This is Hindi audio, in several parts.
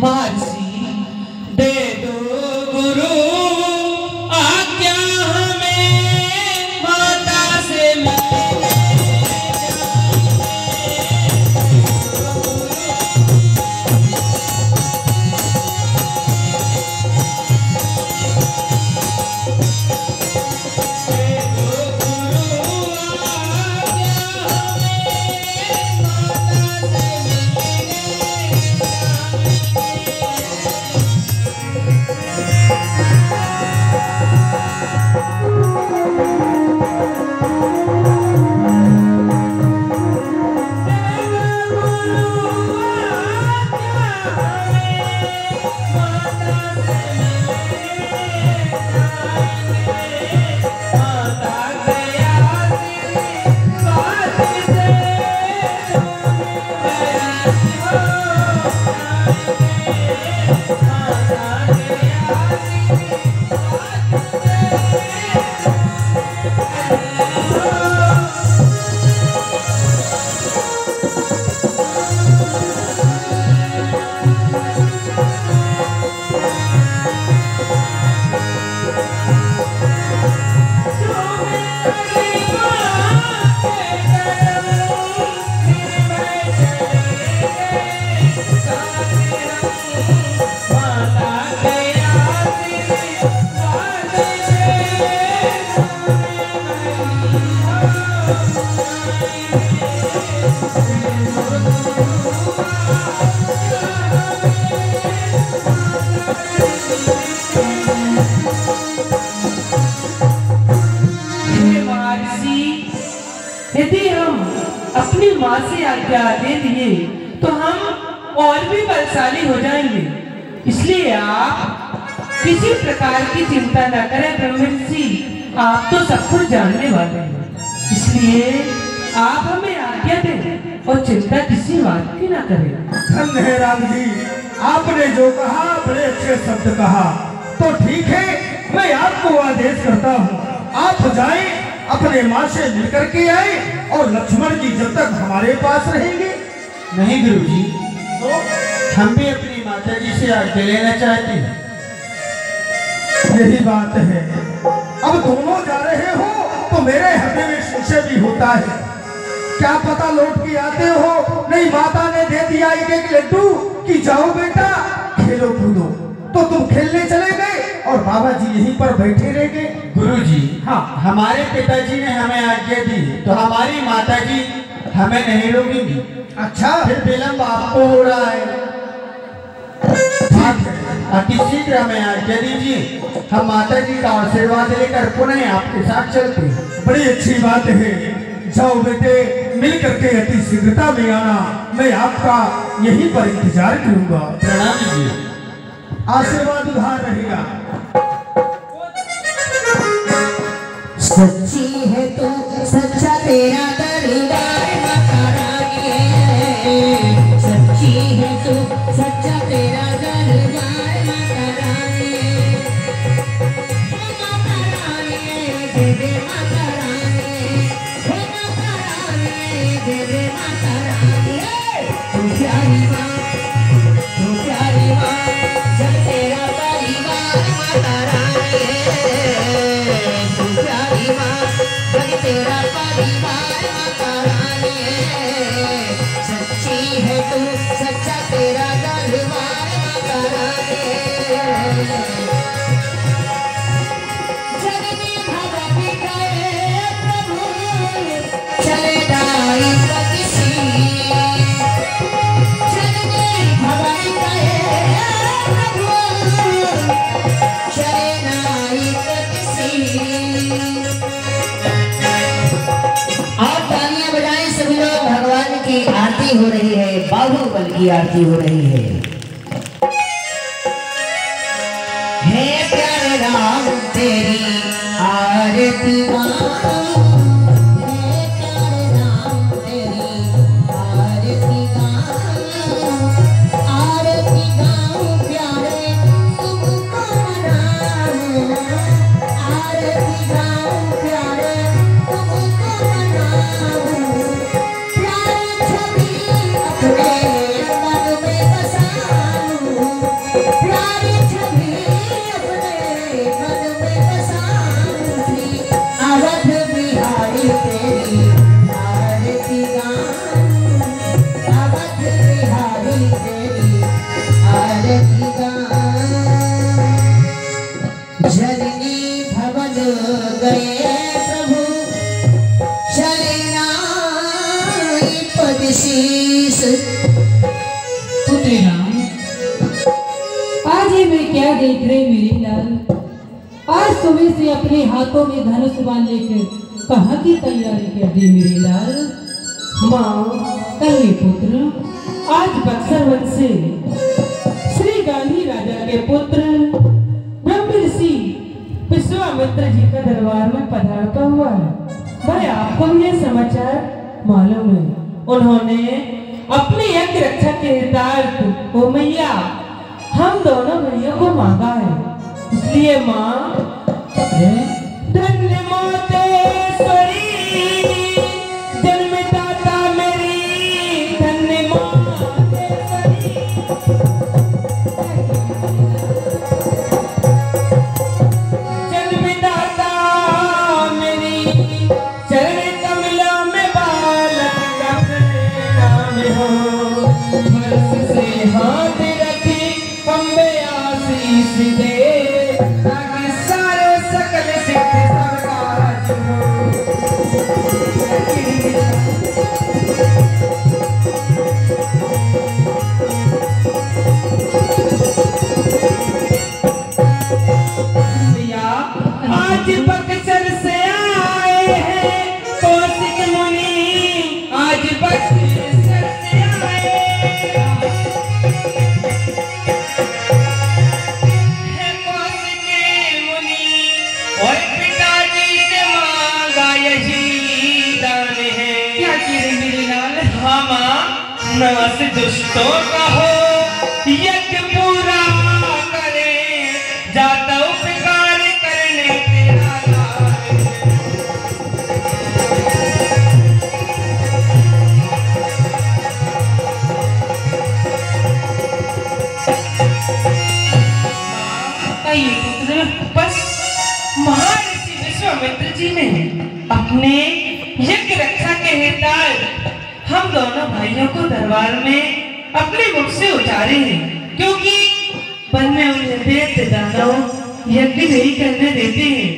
महर्षि दे दो गुरु आज्ञा हमें माता से मिलने यदि हम अपनी माँ से आज्ञा दे दिए तो हम और भी बलशाली हो जाएंगे। इसलिए आप किसी प्रकार की चिंता न करें ब्रह्मर्षि, आप तो सब कुछ जानने वाले हैं। इसलिए आप हमें आज्ञा दें और चिंता किसी बात की ना करें। धन्य है राम जी, आपने जो कहा बड़े अच्छे शब्द कहा। तो ठीक है, मैं आपको आदेश करता हूँ, आप जाएं अपने माँ से मिलकर के आए और लक्ष्मण जी जब तक हमारे पास रहेंगे। नहीं गुरुजी, तो हम भी अपनी माता जी से आज्ञा लेना चाहते हैं। यही बात है, अब दोनों जा रहे हो तो मेरे हृदय में संशय भी होता है। क्या पता लौट के आते हो, नहीं माता ने दे दिया एक एक लड्डू कि जाओ बेटा खेलो कूदो, तो तुम खेलने चले गए और बाबा जी यहीं पर बैठे रह गए। गुरुजी, हाँ, हमारे पिताजी ने हमें आज्ञा दी तो हमारी माता जी हमें नहीं रोकेंगी। अच्छा, फिर विलम्ब आपको हो रहा है। ठीक है, अति शीघ्र हमें आज्ञा दीजिए, हम माता जी का आशीर्वाद लेकर पुनः आपके साथ चलते हैं। बड़ी अच्छी बात है। जाओ बेटे, मिल करके अति शीघ्रता में आना, मैं आपका यहीं पर इंतजार करूंगा। प्रणाम जी। आशीर्वाद उधार रहेगा। सच्ची है तू, सच्चा तेरा दरबार माता रानी है। सच्ची है तू, सच्चा तेरा दरबार माता रानी है। माता रानी है, जय जय माता रानी है। माता रानी है, जय जय माता रानी है। तू प्यारी माँ, तू प्यारी माँ, जब तेरा परिवार माता रानी है। तू प्यारी माँ, जब तेरा परिवार माता रानी है। सच्ची है तू, सच्चा तेरा दरबार माता रानी है। जग में भगवती करे प्रभु, चले दाई किसी। जग में भगवती करे प्रभु, चले दाई किसी। और तालियां बजाएं सभी लोग, भगवान की आरती हो रही है, बाहुबल की आरती हो रही है। हे प्यारे राम तेरी आरती गाऊं, हे प्यारे राम तेरी आरती गाऊं। आरती गाऊं प्यारे तुमको मनाऊं। आरती गाऊं प्यारे तुमको मनाऊं। प्यारी छवि अपने मन में बसाऊं। ये मैं क्या देख रहे मेरे लाल? आज सुबह से अपने हाथों में धनुष बांध लेकर कहाँ की तैयारी कर दी मेरे लाल? माँ कहे पुत्र, आज बक्सर वन से श्री गांधी राजा के पुत्र ब्रह्म ऋषि विश्वामित्र जी का दरबार में पधारता हुआ है। भाई आपको भी ये समाचार मालूम है? उन्होंने अपनी यज्ञ रक्षा के हितार्थ ओ मैया हम दोनों भैया को मांगा है। इसलिए माँ धन्य मोतेश्वरी जन्मदाता मेरी, धन्य मोतेश्वरी जन्मदाता मेरी, चरण कमलों में बालक का प्रणाम हो। वर्ष से हाथ रखी अम्बे आशीष दे, ताकि सारे सकल सिद्ध सब काज हो। भैया आज बक्सर से आए हैं कौशिक मुनि, आज बक्सर से आए हैं कौशिक मुनि, और पिताजी से मांगा यही दान है। क्या किए मेरे लाल? हम नवस दुष्टों का हो यज्ञ पूरा करें, जाता उपकार करने तेरा लाल। कहिए पुत्र, बस महर्षि विश्वामित्र जी ने अपने यज्ञ रक्षा के हितार्थ हम दोनों भाइयों को दरबार में अपने मुख से उतारे हैं, क्योंकि वन में उन्हें दैत्य दानव यज्ञ नहीं करने देते हैं।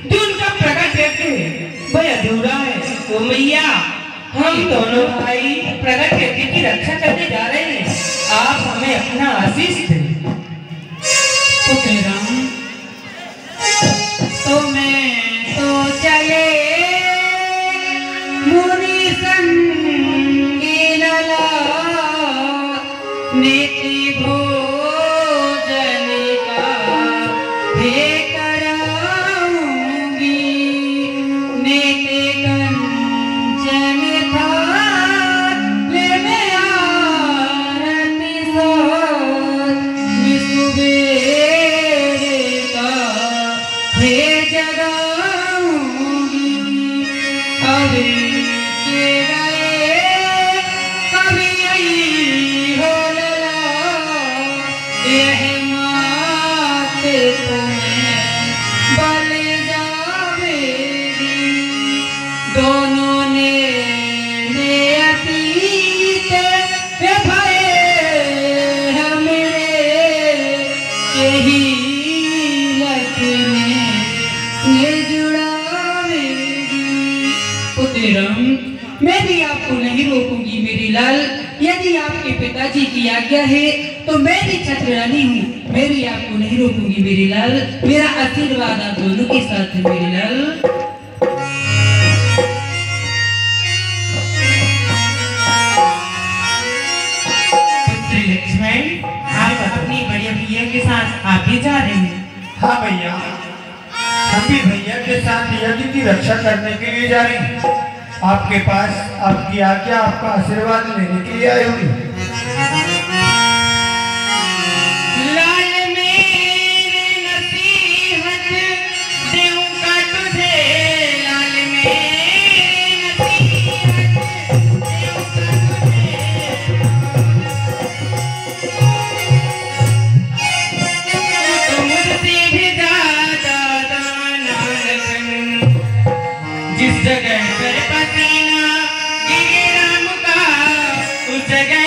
जो उनका प्रकट यज्ञ है वह अधूरा है। ओ मैया हम दोनों भाई प्रकट यज्ञ की रक्षा करने जा रहे हैं, आप हमें अपना आशीष दें। पुत्र राम, तो मैं तो चले मुनि संगी लला, नीति भोजन का हे कराऊंगी, नीति कंचन थाल में आरती साथ, सुबेरे का हे जगाऊंगी। अभी के गए कभी आई हो लला, यह माते तुम्हें बल जावेगी। दोनों ने अतीत भय हमरे, यही लगने ये जुड़ावेगी। पुत्र राम, मैं भी आपको नहीं रोकूंगी मेरी लाल। यदि आपके पिताजी की आज्ञा है तो मैं भी छत्ररानी हूँ, मैं भी आपको नहीं रोकूंगी मेरी लाल। मेरा आशीर्वाद आप दोनों के साथ है मेरी लाल। पुत्र लक्ष्मण, आप अपनी बड़े भैया के साथ आगे जा रहे हैं। हाँ भैया, हम भी भैया के साथ यज्ञ की रक्षा करने के लिए जा रहे हैं। आपके पास आपकी आज्ञा, आपका आशीर्वाद लेने के लिए आए हुए। लाल मेरी नसीहत दूंगा तुझे, लाल मेरी नसीहत दूंगा तुझे, तुम मुझसे भी ज्यादा दाना लगन, जिस जगह पर पसीना गिरे राम का उस जगह